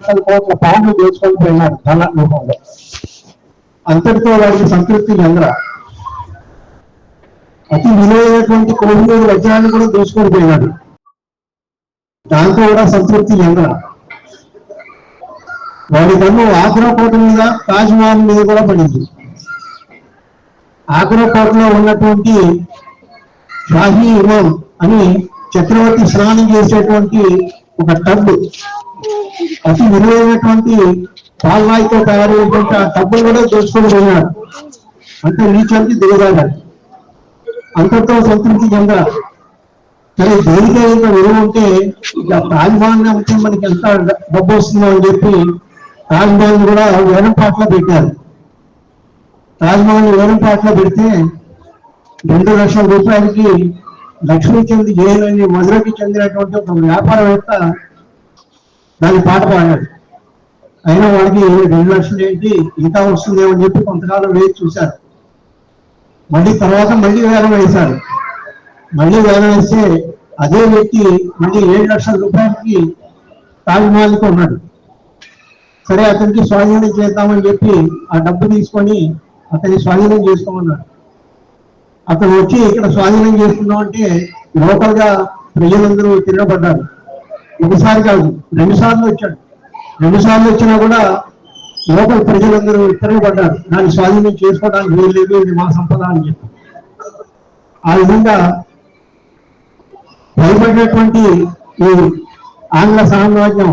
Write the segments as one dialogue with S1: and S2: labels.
S1: లక్షల కోట్ల పౌండ్లు దోచుకొని పోయినాడు ధన రూపంలో. అంతటితో వాడికి సంతృప్తి చెందరా, అతి విలువైనటువంటి కోహినూరు వజ్రాన్ని కూడా దోచుకొని పోయినాడు, దాంతో కూడా సంతృప్తి చెందరా. వాడి కన్ను ఆగ్రా కోట మీద, తాజ్ మహల్ మీద కూడా పడింది. ఆగ్రా కోటలో ఉన్నటువంటి షాహీ ఇమాం అని చక్రవర్తి స్నానం చేసేటువంటి ఒక టబ్, అతి విలువైనటువంటి పాల్వాయితో తయారైనటువంటి ఆ టబ్బులు కూడా దోచుకొని పోయినాడు. అంటే నీచానికి దిగజాడాడు, అంతటితో సంతృప్తి చెందా. కానీ దేనికే ఇంత విలువ ఉంటే ఇక తాజ్ మహల్ అంటే మనకి ఎంత డబ్బు వస్తుందో అని చెప్పి తాజ్ మహల్ కూడా వేలంపాట్లో పెట్టారు. తాజ్ మహల్ వేలంపాట్లో పెడితే 2 లక్షల రూపాయలకి లక్ష్మీచంద్ జైన్ అని మధురకి చెందినటువంటి ఒక వ్యాపారవేత్త దాని పాట పాడాడు. అయినా వాడికి 2 లక్షలు ఏంటి ఇంకా వస్తుందేమో అని చెప్పి కొంతకాలం వేసి చూశారు. మళ్ళీ తర్వాత మళ్ళీ వేలం వేశారు. మళ్ళీ వేలం వేస్తే అదే వ్యక్తి మళ్ళీ 7 లక్షల రూపాయలకి తాజ్ మహల్కి ఉన్నాడు. సరే అతనికి స్వాధీనం చేద్దామని చెప్పి ఆ డబ్బు తీసుకొని అతన్ని స్వాధీనం చేసుకోమన్నాడు. అతను వచ్చి ఇక్కడ స్వాధీనం చేసుకున్నాం అంటే లోకల్ గా ప్రజలందరూ తిరగబడ్డారు. ఒకసారి కాదు 2 సార్లు వచ్చాడు. 2 సార్లు వచ్చినా కూడా లోకల్ ప్రజలందరూ తిరగబడ్డారు, దాన్ని స్వాధీనం చేసుకోవడానికి వీల్లేదు, ఇది మా సంపద అని చెప్పి. ఆ విధంగా భయపడినటువంటి ఈ ఆంగ్ల సామ్రాజ్యం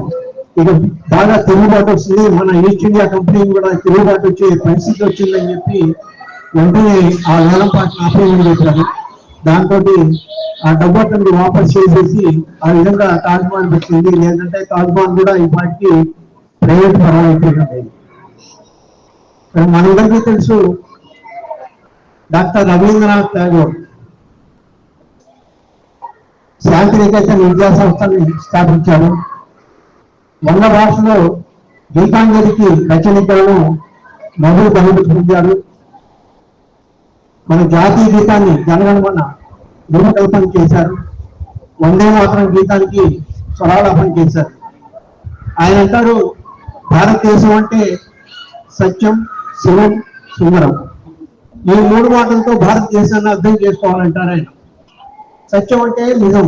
S1: ఇక బాగా తిరుగుబాటు వస్తుంది, మన ఈస్ట్ ఇండియా కంపెనీ కూడా తిరుగుబాటు వచ్చే పరిస్థితి వచ్చిందని చెప్పి వెంటనే ఆ వేలంపాటను ఆపేయమని చెప్పారు. దాంతో ఆ డబ్బు అతనికి వాపస్ చేసేసి ఆ విధంగా తాజ్ మహల్ వచ్చింది. లేదంటే తాజ్ మహల్ కూడా ఈ పాటికి ప్రైవేట్ పరం అయిపోయింది. మనందరికీ తెలుసు డాక్టర్ రవీంద్రనాథ్ ఠాగూర్ శాంతినికేతన్ విద్యా సంస్థని స్థాపించాడు. వంగ భాషలో గీతాంజలికి రచయితలను మొదలు బహుమతి పొందాడు. మన జాతీయ గీతాన్ని జనగణమన రూపకల్పన చేశారు. వందే మాతరం గీతానికి స్వరాలాపన చేశారు. ఆయన అంటారు, భారతదేశం అంటే సత్యం, శివం, సుందరం. ఈ 3 మాటలతో భారతదేశాన్ని అర్థం చేసుకోవాలంటారు ఆయన. సత్యం అంటే నిజం,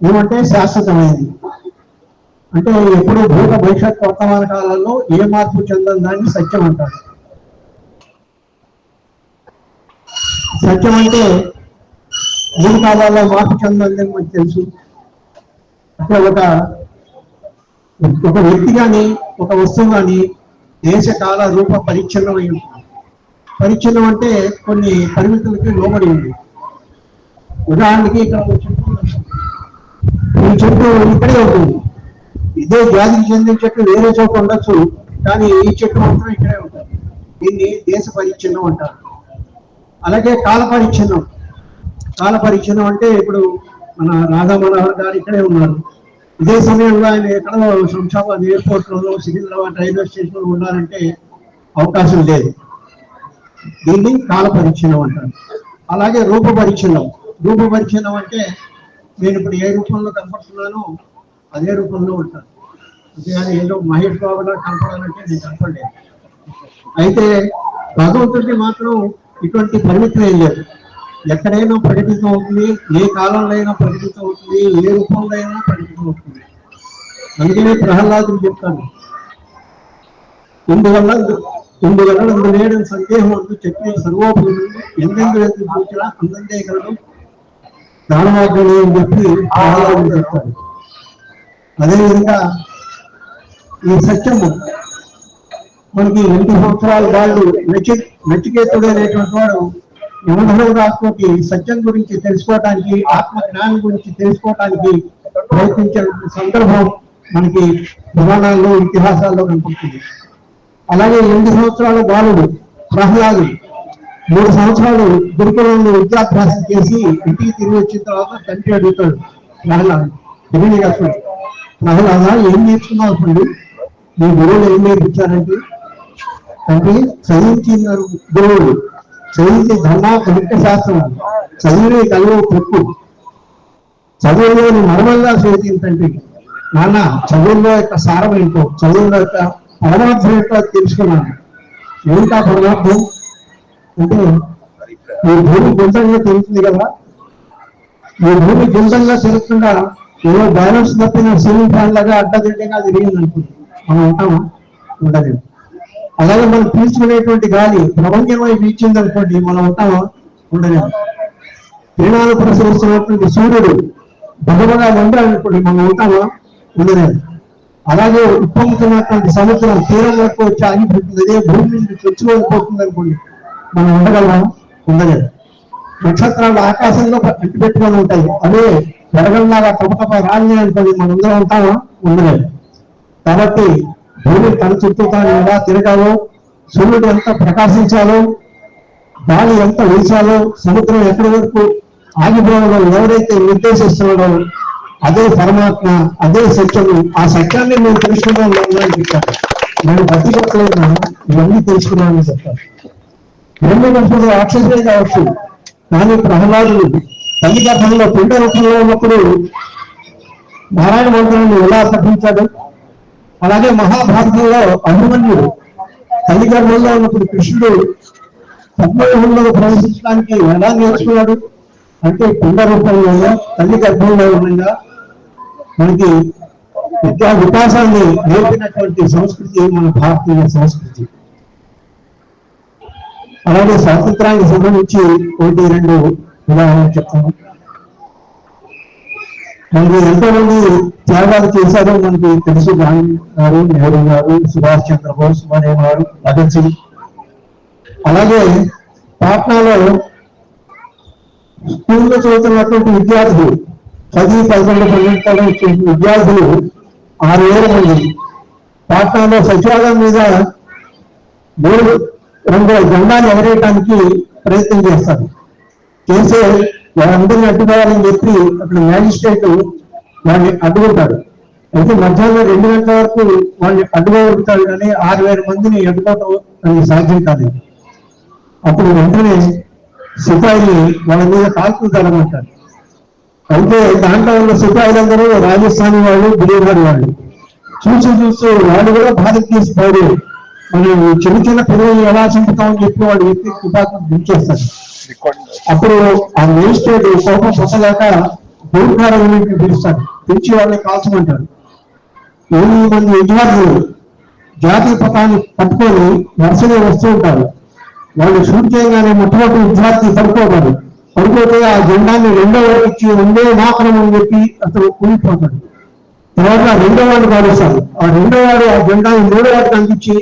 S1: ఏమంటే శాశ్వతమైనది, అంటే ఎప్పుడు భూత భవిష్యత్ వర్తమాన కాలాల్లో ఏ మార్పు చెందని దాన్ని సత్యం అంటారు. సత్యం అంటే 3 కాలాల్లో మార్పు చెందని మనకు తెలుసు. అంటే ఒక వ్యక్తి కానీ ఒక వస్తువు కానీ దేశ కాల రూప పరిచ్ఛిన్నమై ఉంటుంది. పరిచ్ఛిన్నం అంటే కొన్ని పరిమితులకి లోబడి ఉంది. ఉదాహరణకి ఇక్కడ ఈ చెట్టు ఇక్కడే ఉంటుంది, ఇదే జాతికి చెందిన చెట్టు వేరే చోట ఉండొచ్చు, కానీ ఈ చెట్టు మాత్రం ఇక్కడే ఉంటుంది. దీన్ని దేశ పరిచ్ఛిన్నం అంటారు. అలాగే కాల పరిచ్ఛిన్నం. కాల పరిచ్ఛిన్నం అంటే ఇప్పుడు మన రాధా మనోహర్ గారు ఇక్కడే ఉన్నారు, ఇదే సమయంలో ఆయన ఎక్కడో శంషాబాద్ ఎయిర్పోర్ట్లలో, సికింద్రాబాద్ రైల్వే స్టేషన్లో ఉన్నారంటే అవకాశం లేదు. దీన్ని కాల పరిచ్ఛిన్నం అంటారు. అలాగే రూప పరిచ్ఛిన్నం. రూప పరిచ్ఛిన్నం అంటే నేను ఇప్పుడు ఏ రూపంలో కనపడుతున్నానో అదే రూపంలో ఉంటాను. అంతేగాని ఏదో మహేష్ బాబు గారు కనపడాలంటే నేను కనపడలేదు. అయితే భగవంతుడికి మాత్రం ఇటువంటి పరిమితులు ఏం లేదు. ఎక్కడైనా ప్రకటితం అవుతుంది, ఏ కాలంలో అయినా ప్రకటితం అవుతుంది, ఏ రూపంలో అయినా ప్రకటితం అవుతుంది. అందుకనే ప్రహ్లాదుడు చెప్తాను, ఇందువల్ల నేడని సందేహం అంటూ చెప్పిన సర్వోపరుడు ఎందెందు చూసినా అందందే గలడు దానవాగ్ని అని చెప్పి ప్రహ్లాదుడు చెప్తాడు. అదేవిధంగా ఈ సత్యము మనకి 2 సంవత్సరాల వాళ్ళు నచికేతుడు అనేటువంటి వాడు యమధర్మరాజుకి సత్యం గురించి తెలుసుకోవడానికి, ఆత్మ జ్ఞానం గురించి తెలుసుకోవడానికి ప్రయత్నించిన సందర్భం మనకి పురాణాల్లో, ఇతిహాసాల్లో కనపడుతుంది. అలాగే 8 సంవత్సరాల బాలుడు ప్రహ్లాదుడు 3 సంవత్సరాలు గురుకులంలో విద్యాభ్యాసం చేసి ఇంటికి తిరిగి వచ్చిన తర్వాత తండ్రి అడుగుతాడు ప్రహ్లాదు, ప్రహ్లాద ఏం నేర్చుకున్నావు ఇప్పుడు, మీ గురువులు ఏం నేర్పించారంటే, అంటే చదివించినారు గురువులు, చదివించి ధర్మ శాస్త్రం, చదివిన కలువ పెక్కు, చదువులోని మర్మంగా చేసిన తండ్రికి నాన్న చదువుల్లో యొక్క సారం ఏంటో, చదువుల యొక్క పరమార్థం ఏంటో తెలుసుకున్నాను. ఏంటా పరమార్థం అంటే, ఈ భూమి గుండ్రంగా తిరుగుతుంది కదా, ఈ భూమి గుండ్రంగా తిరుగుతుందా ఏదో బ్యాలెన్స్ తప్పిన సీలింగ్ ఫ్యాన్ లాగా అడ్డదిడ్డగా తిరిగింది అనుకుంది. మనం ఉంటామా? ఉండలేదు. అలాగే మనం పీల్చుకునేటువంటి గాలి ప్రపంచమై పీల్చింది అనుకోండి, మనం ఉంటామా? ఉండలేదు. కిరణాలు ప్రసరిస్తున్నటువంటి సూర్యుడు భగవగా ఉండాలనుకోండి, మనం ఉంటామా? ఉండలేదు. అలాగే ఉప్పొంగుతున్నటువంటి సముద్రం తీరం వరకు వచ్చి ఆగిపోతుంది, అదే భూమి నుంచి తెచ్చుకోకపోతుంది అనుకోండి, మనం ఉండగలమా? ఉండలేదు. నక్షత్రాలు ఆకాశంలో అంటిపెట్టుకొని ఉంటాయి, అదే జరగల్లాగా తప్ప రాని అనుకోండి, మనం అందరం ఉంటామా? ఉండలేదు. కాబట్టి భూమి తన చుట్టూ తాను ఎలా తిరగాలో, సూర్యుడు ఎంత ప్రకాశించాలో, గాలి ఎంత వీచాలో, సముద్రం ఎక్కడి వరకు ఆగిపోవడంలో ఎవరైతే నిర్దేశిస్తున్నాడో అదే పరమాత్మ, అదే సత్యము. ఆ సత్యాన్ని మేము తెలుసుకున్నాం అని చెప్పారు. నేను బతికొక్కలేనా ఇవన్నీ తెలుసుకున్నానని చెప్పారు. బ్రహ్మవంశుడు రాక్షసులే కావచ్చు, కానీ ప్రహ్లాదుడు తల్లి గర్భంలో పిండ రూపంలో ఉన్నప్పుడు నారాయణ మంత్రాన్ని ఎలా పఠించాడు, అలాగే మహాభారతంలో అభిమన్యుడు తల్లి గర్భంలో ఉన్నప్పుడు కృష్ణుడు పద్మవ్యూహంలో ప్రవేశించడానికి ఎలా నేర్చుకున్నాడు అంటే పిండ రూపంలో తల్లి గర్భంలో ఉండగా మనకి విద్యా వికాసాన్ని నేర్పినటువంటి సంస్కృతి మన భారతీయ సంస్కృతి. అలాగే స్వాతంత్రానికి సంబంధించి 1-2 ఉదాహరణలు చెప్తాను. మనకి ఎంతో మంది త్యాగాలు చేశారు మనకి తెలుసు. గాంధీ గారు, నెహ్రూ గారు, సుభాష్ చంద్రబోస్, మరేం గారు, భగత్ సింగ్. అలాగే పాట్నాలో స్కూల్లో చదువుతున్నటువంటి విద్యార్థులు 10, 11, 12 విద్యార్థులు 6,000 మంది పాట్నాలో సచివాలయం మీద 3 రంగుల జెండాను ఎగరేయడానికి ప్రయత్నం చేస్తారు. చేసే వాళ్ళందరినీ అడ్డుకోవాలని చెప్పి అక్కడ మ్యాజిస్ట్రేట్ వాడిని అడ్డుకుంటాడు. అయితే మధ్యాహ్నం 2 గంటల వరకు వాడిని అడ్డుకోగలుగుతాడు, కానీ 6,000 మందిని అడ్డుకోవటం అది సాధ్యం కాదు. అప్పుడు వెంటనే సిపాయిని వాళ్ళ మీద కాల్పులు జరగమంటారు. అయితే దాంట్లో ఉన్న సిపాయిలందరూ రాజస్థానీ వాళ్ళు, బిహార్ వాళ్ళు. చూస్తూ వాళ్ళు కూడా భారతదేశ పౌరులు, మనం చిన్న చిన్న పిల్లలు ఎలా చంపుతామని చెప్పి వాళ్ళు వ్యక్తి తుపాకులు దించేస్తారు. అప్పుడు ఆ మేజిస్ట్రేట్ కోపం పొట్టలేక దూర్కారాన్ని పిలుస్తాడు, పిలిచి వాళ్ళని కాల్చమంటాడు. 8 మంది విద్యార్థులు జాతీయ పతాన్ని పట్టుకొని వరుసగా వస్తూ ఉంటారు. వాళ్ళు షూట్ చేయగానే మొట్టమొదటి విద్యార్థి పడుకోవాలి. పడిపోతే ఆ జెండాన్ని 2వ వాడికి ఇచ్చి 2వ మాత్రం అని చెప్పి అతను కూలిపోతాడు. తర్వాత 2వ వాడిని కాలుస్తారు. ఆ 2వ వాడు ఆ జెండాన్ని 3వ వాడికి అందించి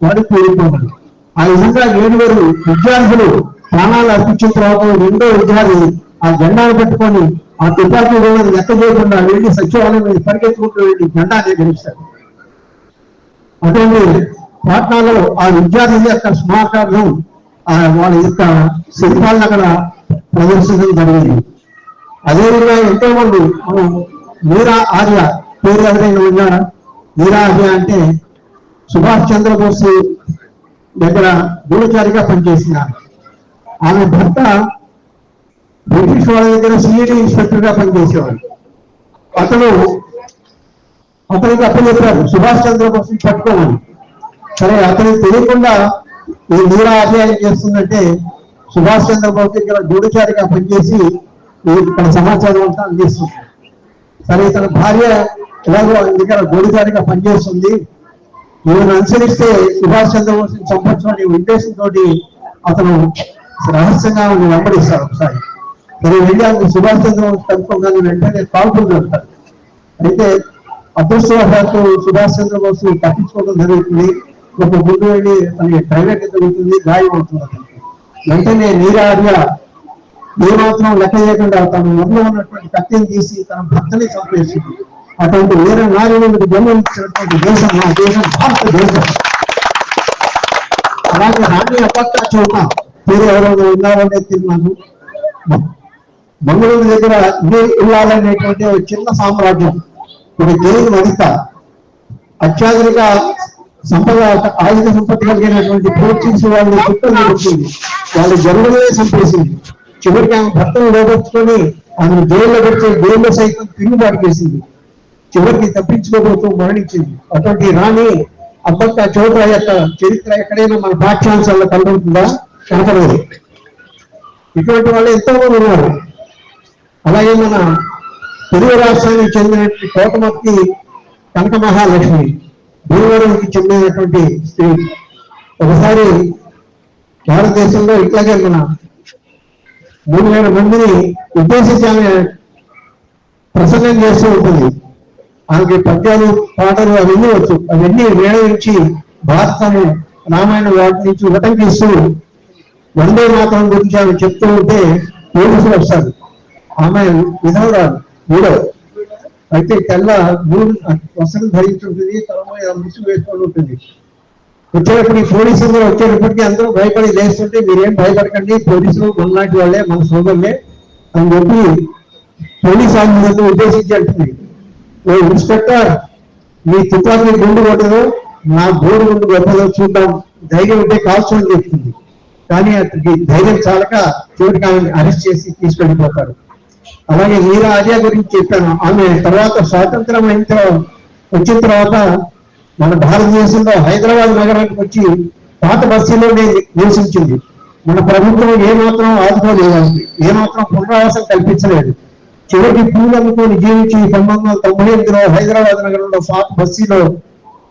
S1: వాడికి కూలిపోతాడు. ఆ విధంగా 7 విద్యార్థులు ప్రాణాలు అర్పించిన తర్వాత 2వ విద్యార్థి ఆ జెండాను పెట్టుకొని ఆ తుపాకీ గోడను లెక్క చేయకుండా వెళ్ళి సచివాలయం మీద పరిగెత్తుకుంటూ వెళ్ళి జెండాన్ని గెలుస్తాడు. అటువంటి పాట్నాలో ఆ విద్యార్థుల యొక్క స్మారకార్థం వాళ్ళ యొక్క శిల్పాలను అక్కడ ప్రదర్శించడం జరిగింది. అదేవిధంగా ఎంతో మంది మనం మీరా ఆర్య పేరు ఎవరైనా ఉన్నారా? మీరా ఆర్య అంటే సుభాష్ చంద్రబోస్ దగ్గర గూఢచారిగా పనిచేసినారు. ఆమె భర్త బ్రిటిష్ వాళ్ళ దగ్గర సిఐడి ఇన్స్పెక్టర్ గా పనిచేసేవాడు. అతనికి అప్పచెప్పారు సుభాష్ చంద్రబోస్ పట్టుకోమని. సరే, అతనికి తెలియకుండా ఈ మీరా ఆర్యాన్ని చేస్తుందంటే సుభాష్ చంద్రబోస్ దగ్గర గూఢచారిగా పనిచేసి ఇక్కడ సమాచారం అంతా అందిస్తుంది. సరే, తన భార్య ఎలాగో దగ్గర గూఢచారిగా పనిచేస్తుంది, ఈమెను అనుసరిస్తే సుభాష్ చంద్రబోస్ చంపొచ్చు అనే ఉద్దేశంతో అతను రహస్యంగా వెంబడిస్తాడు. ఒకసారి సరే వెళ్ళి అందుకు సుభాష్ చంద్రబోస్ కనుక్కోగానే వెంటనే కాల్పులు జరుగుతారు. అయితే అదృష్టవశాత్తు సుభాష్ చంద్రబోస్ తప్పించుకోవడం జరుగుతుంది. ఒక గుడ్డు వెళ్ళి తనకి ప్రైవేట్ జరుగుతుంది, గాయం అవుతుంది అతనికి. వెంటనే మీరా ఆర్య ఏమాత్రం లెక్క చేయకుండా తన మొదలు ఉన్నటువంటి కత్తిని తీసి తన భర్తని చంపేసింది. అటువంటి వేరే నారీలకు జన్మనిచ్చినటువంటి దేశం నా దేశం, భారతదేశం. అలాగే రాణి అపత్తా చౌక పేరు ఎవరైనా ఉన్నారనే తిన్నాను. మంగళూరు దగ్గర ఇల్లాలనేటువంటి చిన్న సామ్రాజ్యం, ఒక జైలు వనిత అత్యాధునిక సంపద, ఆయుధ సంపత్తి కలిగినటువంటి పోర్చుగీస్ వాళ్ళు చుట్టూ వచ్చింది. వాళ్ళు జరుగునే చంపేసింది. చివరికి ఆమె భర్తను లోపరుచుకొని ఆమెను జైల్లో పెడితే జైల్లో సైతం తిరుగుబాటు చేసింది. చివరికి తప్పించుకోబోతూ మరణించింది. అటువంటి రాణి అబ్బక్క చోట్ల యొక్క చరిత్ర ఎక్కడైనా మన పాఠ్యాంశాల్లో కనబడుతుందా? కనపడదు. ఇటువంటి వాళ్ళు ఎంతో మంది ఉన్నారు. అలాగే మన తెలుగు రాష్ట్రానికి చెందినటువంటి కోటమర్తి కనక మహాలక్ష్మి భీమవరంకి చెందినటువంటి స్త్రీ. ఒకసారి భారతదేశంలో ఇట్లాగే మన 3,000 మందిని ఉద్దేశించి ఆమె ప్రసంగం చేస్తూ ఉంటుంది. ఆమెకి పద్యాలు పాటలు అవన్నీ వచ్చు. అవన్నీ వేళవించి భారతము రామాయణ వాటి నుంచి ఉటంకిస్తూ వందే మాతరం గురించి ఆమె చెప్తూ ఉంటే పోలీసులు వస్తారు. ఆమె విధవరాలు మూడవ అయితే తెల్ల వస్త్రం ధరించుంటుంది, తల మీద ముసుగు వేసుకొని ఉంటుంది. వచ్చేటప్పుడు ఈ పోలీసులు వచ్చేటప్పటికి అందరూ భయపడి లేస్తుంటే మీరేం భయపడకండి, పోలీసులు మనలాంటి వాళ్ళే, మన సోదరులే అని చెప్పి పోలీసు ఆఫీసర్ను ఉద్దేశించి అంటుంది, ఓ ఇన్స్పెక్టర్ మీ తుపాకీ గుండు కొట్టదు, నా గోడు గుండు కొట్టదో చూద్దాం, ధైర్యం ఉంటే కాల్చు అని చెప్తుంది. కానీ అతనికి ధైర్యం చాలక చివరికి ఆమెను అరెస్ట్ చేసి తీసుకెళ్ళిపోతారు. అలాగే మీరా ఆర్య గురించి చెప్పాను. ఆమె తర్వాత స్వాతంత్రం వచ్చిన తర్వాత మన భారతదేశంలో హైదరాబాద్ నగరానికి వచ్చి పాత బస్తీలో నివసించింది. మన ప్రభుత్వం ఏమాత్రం ఆదుకోలేదు, ఏమాత్రం పునరావాసం కల్పించలేదు. చివరికి పూలు అమ్ముకొని జీవించి 1998లో హైదరాబాద్ నగరంలో పాత బస్తీలో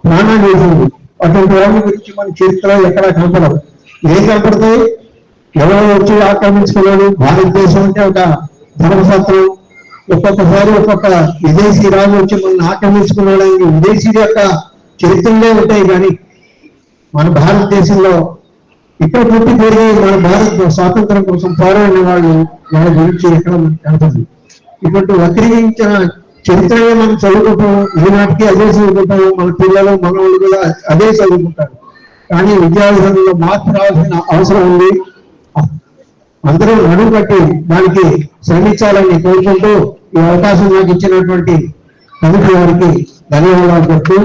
S1: ప్రాణాలు వేసింది. అటువంటి వాళ్ళ గురించి మన చరిత్రలో ఎక్కడా కనపడదు. ఏం కనపడతాయి? ఎవరో వచ్చి ఆక్రమించుకున్నాడు. భారతదేశం అంటే ఒక ధర్మశాస్త్రం. ఒక్కొక్కసారి ఒక్కొక్క విదేశీ రాజు వచ్చి మనల్ని ఆక్రమించుకున్నాడని విదేశీ యొక్క చరిత్రలే ఉంటాయి. కానీ మన భారతదేశంలో ఇక్కడ పుట్టి పెరిగి మన భారత స్వాతంత్రం కోసం పోరాడిన వాళ్ళ గురించి ఎక్కడ మనకు కనపడదు. ఇటువంటి వక్రీకరించిన చరిత్రనే మనం చదువుకుంటాం. ఈనాటికి అదే చదువుకుంటాం. మన పిల్లలు మనవాళ్ళు కూడా అదే చదువుకుంటారు. కానీ విద్యా విధానంలో మార్పు రావాల్సిన అవసరం ఉంది. అందరూ నడుము కట్టి దానికి శ్రమించాలని కోరుకుంటూ ఈ అవకాశం నాకు ఇచ్చినటువంటి కమిటీ వారికి ధన్యవాదాలు చెప్తూ